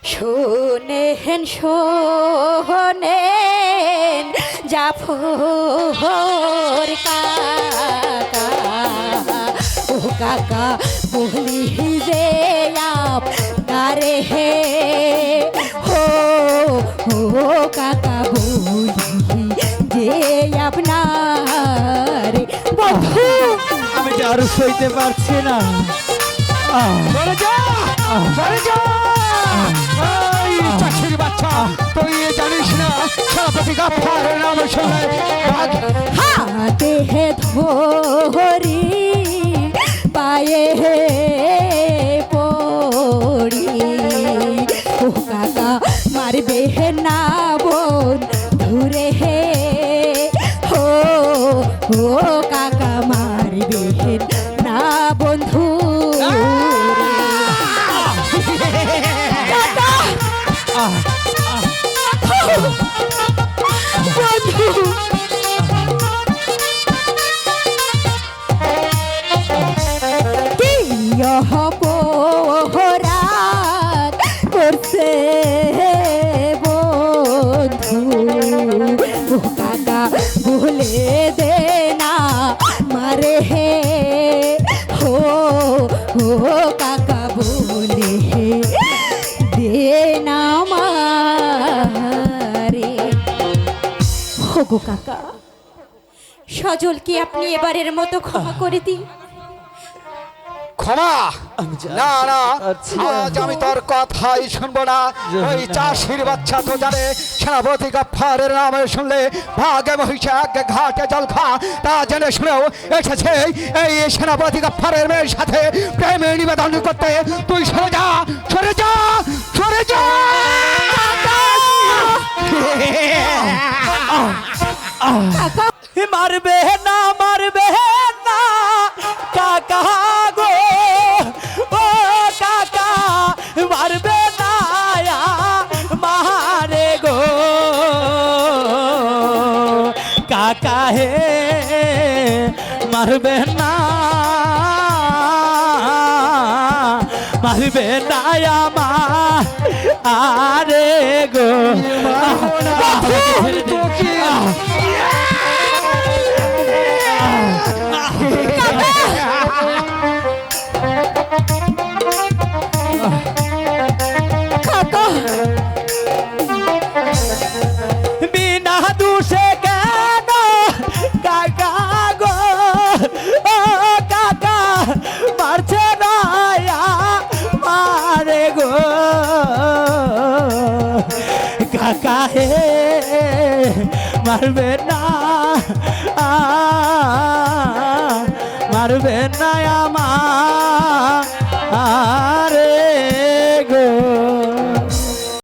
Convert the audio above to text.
শোনেন শোনেন জাফর কাকা, ও কাকা বলি যে আপনারে হে হো, ও কাকা বলি যে আপনার বন্ধু। আমি যে আর সইতে পারছি না। চলে যা, চলে যা। এই চাষির বাচ্চা, তুই জানিস না সেনাপতি গাফফারের নাম শুনলে বাঘ হাতে ধরি পায়ে পড়ি, ও কাকা মারবে না বোন ধরে হে হো, ও কাকা মারবে না বন্ধু। অপরাধ করছে বন্ধু, ও কাকা ভুলে দে না মারে হে হো, ও কাকা বলে দে না মারে। হগো কাকা, সজলকে আপনি এবারের মতো ক্ষমা করে দিন। ক্ষমা আমি জানি না না, পারছি না। আজ আমি তোর কথাই শুনবো না। ওই চাষির বাচ্চা তো জানে সেনাপতি গাফফারের নাম শুনলে ভাগে মহিষা ঘাটে জল খা, তা জেনে শুনেও এসেছে এই সেনাপতি গাফফারের মেয়ের সাথে প্রেমের নিবেদন করতে। তুই সরে যা, সরে যা, সরে যা। কাকা মারবে না, মারবে না কাকা গো, ও কাকা মারবে না মারে গো, কাকা হে মারবে না, মারবে না আমার আরে গো। বিনা দুষে কেন কাকা গো, ও কাকা মারছে না মারে গো, কাকা হে মারবে না, মারবে না আমার